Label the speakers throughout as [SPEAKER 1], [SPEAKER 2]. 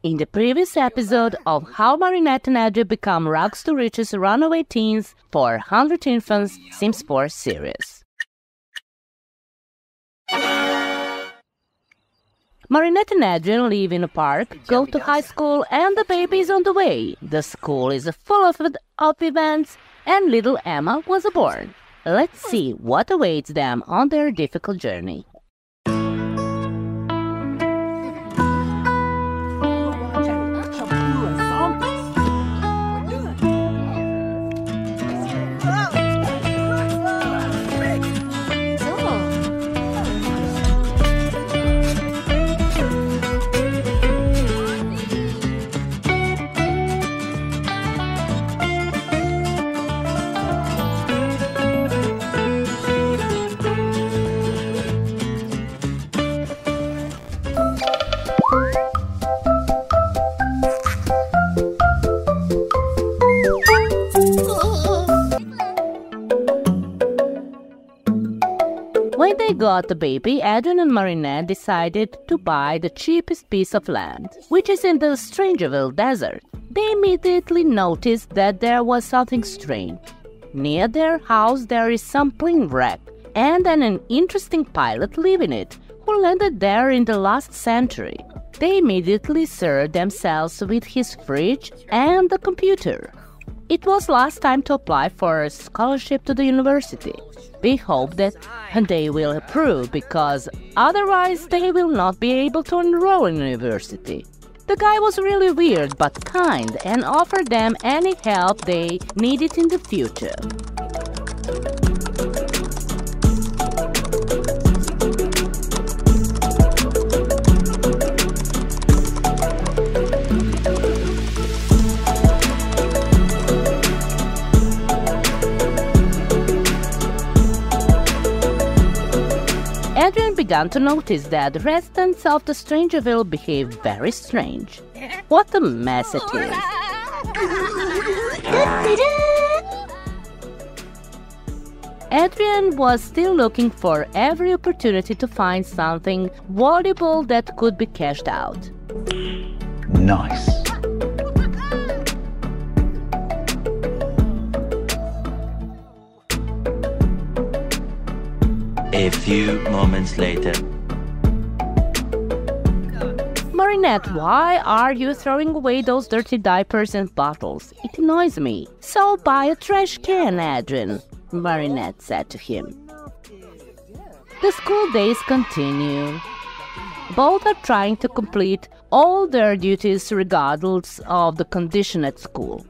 [SPEAKER 1] In the previous episode of How Marinette and Adrien Become Rags to Riches Runaway Teens for 100 Infants Sims 4 series. Marinette and Adrien live in a park, go to high school, and the baby is on the way. The school is full of events, and little Emma was born. Let's see what awaits them on their difficult journey. When they got the baby, Adrien and Marinette decided to buy the cheapest piece of land, which is in the Strangerville desert. They immediately noticed that there was something strange. Near their house there is some plane wreck, and an interesting pilot living in it, who landed there in the last century. They immediately served themselves with his fridge and the computer. It was last time to apply for a scholarship to the university. We hope that they will approve, because otherwise they will not be able to enroll in university. The guy was really weird but kind and offered them any help they needed in the future. Adrien began to notice that the residents of the Strangerville behaved very strange. What a mess it is! Adrien was still looking for every opportunity to find something valuable that could be cashed out.
[SPEAKER 2] Nice.
[SPEAKER 3] A few moments later.
[SPEAKER 1] Marinette, why are you throwing away those dirty diapers and bottles? It annoys me. So buy a trash can, Adrien, Marinette said to him. The school days continue. Both are trying to complete all their duties regardless of the condition at school.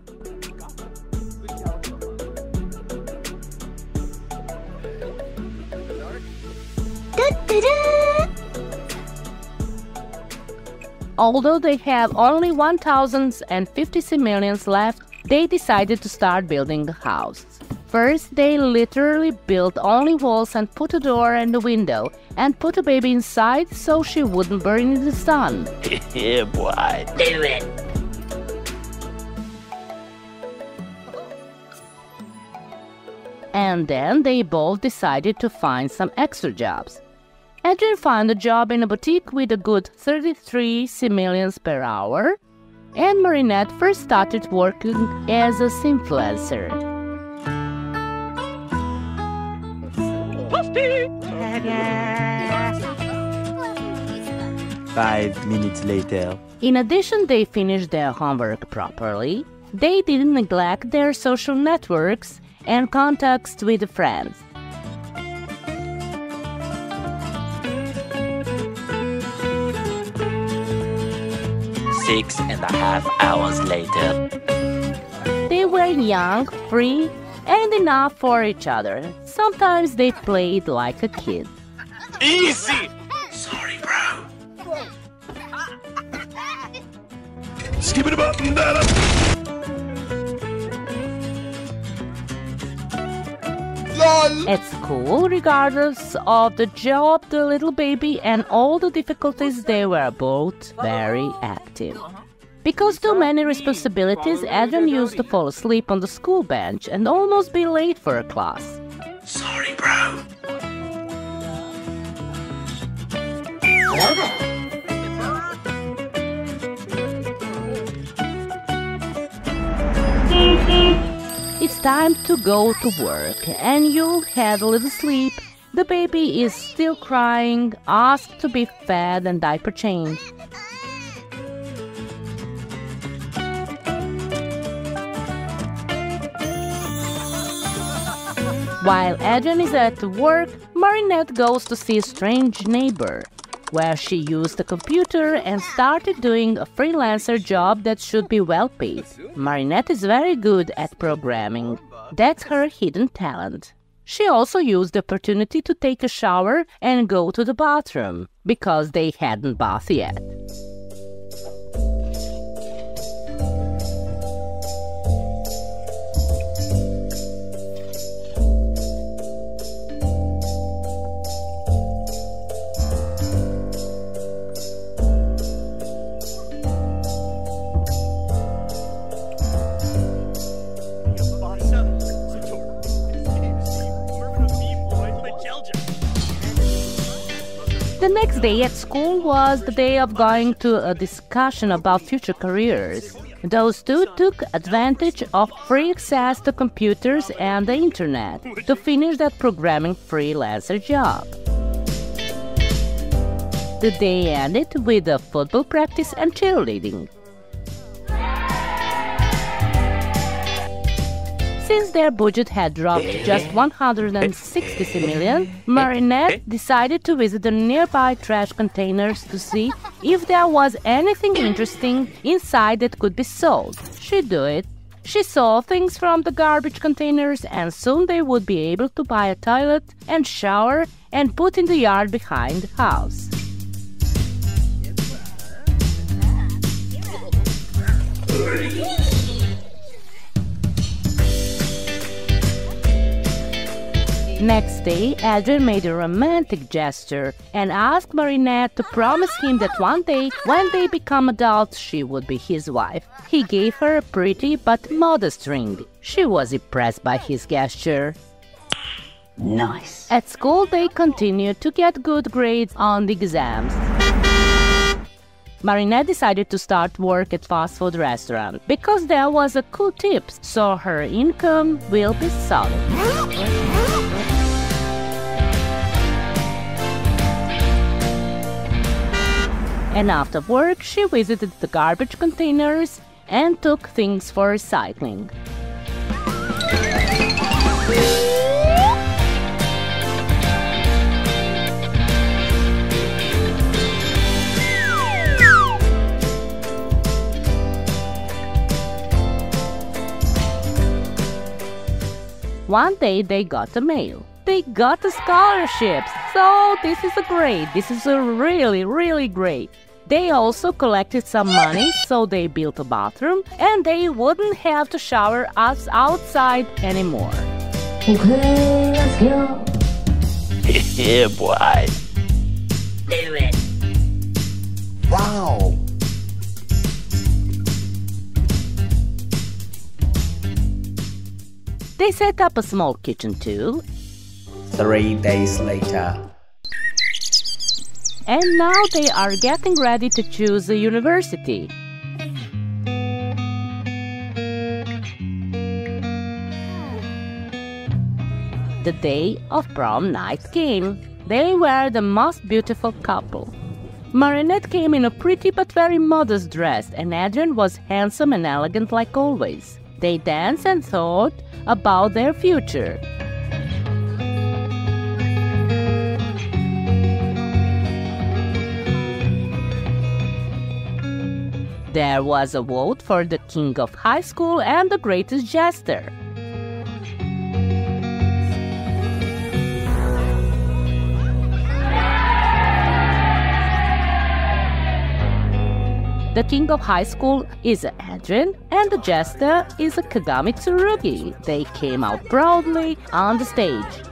[SPEAKER 1] Although they have only 1,050 simoleons left, they decided to start building the house. First, they literally built only walls and put a door and a window, and put a baby inside so she wouldn't burn in the sun.
[SPEAKER 3] Yeah, boy, do it!
[SPEAKER 1] And then they both decided to find some extra jobs. Adrien found a job in a boutique with a good 33 simoleons per hour, and Marinette first started working as a influencer.
[SPEAKER 3] 5 minutes later.
[SPEAKER 1] In addition, they finished their homework properly. They didn't neglect their social networks and contacts with friends.
[SPEAKER 3] 6.5 hours later.
[SPEAKER 1] They were young, free, and enough for each other. Sometimes they played like a kid.
[SPEAKER 2] Easy! Sorry, bro. Skip it about that.
[SPEAKER 1] At school, regardless of the job, the little baby, and all the difficulties, they were both very active. Because too many responsibilities, Adrien used to fall asleep on the school bench and almost be late for a class.
[SPEAKER 2] Sorry, bro.
[SPEAKER 1] It's time to go to work, and you'll had a little sleep. The baby is still crying, asked to be fed and diaper changed. While Adrien is at work, Marinette goes to see a strange neighbor, where she used a computer and started doing a freelancer job that should be well paid. Marinette is very good at programming. That's her hidden talent. She also used the opportunity to take a shower and go to the bathroom, because they hadn't bathed yet. The next day at school was the day of going to a discussion about future careers. Those two took advantage of free access to computers and the internet to finish that programming freelancer job. The day ended with a football practice and cheerleading. Since their budget had dropped just 160 million, Marinette decided to visit the nearby trash containers to see if there was anything interesting inside that could be sold. She did it. She saw things from the garbage containers, and soon they would be able to buy a toilet and shower and put in the yard behind the house. Next day, Adrien made a romantic gesture and asked Marinette to promise him that one day, when they become adults, she would be his wife. He gave her a pretty but modest ring. She was impressed by his gesture.
[SPEAKER 2] Nice.
[SPEAKER 1] At school, they continued to get good grades on the exams. Marinette decided to start work at fast food restaurant because there was a cool tips, so her income will be solid. And after work, she visited the garbage containers and took things for recycling. One day they got a mail. They got a scholarship. So this is really great. They also collected some money, so they built a bathroom, and they wouldn't have to shower us outside anymore.
[SPEAKER 4] Okay, let's go.
[SPEAKER 3] Yeah, boy.
[SPEAKER 2] Do it.
[SPEAKER 4] Wow.
[SPEAKER 1] They set up a small kitchen too.
[SPEAKER 4] 3 days later.
[SPEAKER 1] And now they are getting ready to choose a university. The day of prom night came. They were the most beautiful couple. Marinette came in a pretty but very modest dress, and Adrien was handsome and elegant like always. They danced and thought about their future. There was a vote for the king of high school and the greatest jester. The king of high school is Adrien, and the jester is Kagami Tsurugi. They came out proudly on the stage.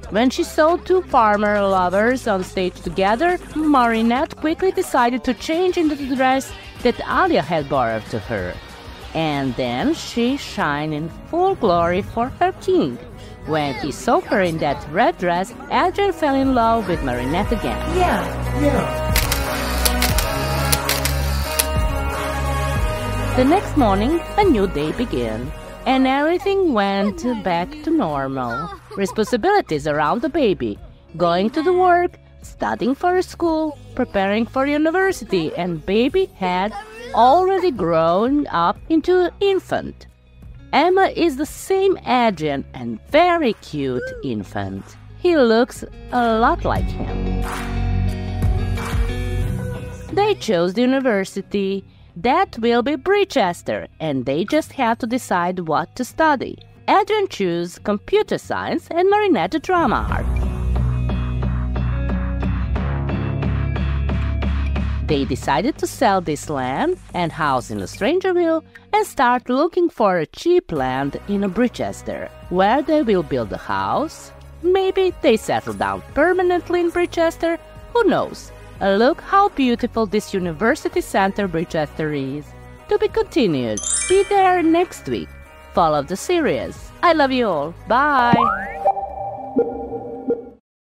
[SPEAKER 1] When she saw two farmer lovers on stage together, Marinette quickly decided to change into the dress that Alia had borrowed to her. And then she shined in full glory for her king. When he saw her in that red dress, Adrien fell in love with Marinette again.
[SPEAKER 4] Yeah.
[SPEAKER 1] The next morning, a new day began. and everything went back to normal. Responsibilities around the baby, going to the work, studying for school, preparing for university, and baby had already grown up into infant. Emma is the same Adrien and very cute infant. He looks a lot like him. They chose the university. That will be Brichester, and they just have to decide what to study. Adrien chose computer science and Marinette drama art. They decided to sell this land and house in Strangerville and start looking for a cheap land in Brichester, where they will build a house. Maybe they settle down permanently in Brichester, who knows? Look how beautiful this University Center Brichester is. To be continued. Be there next week. Follow the series. I love you all. Bye!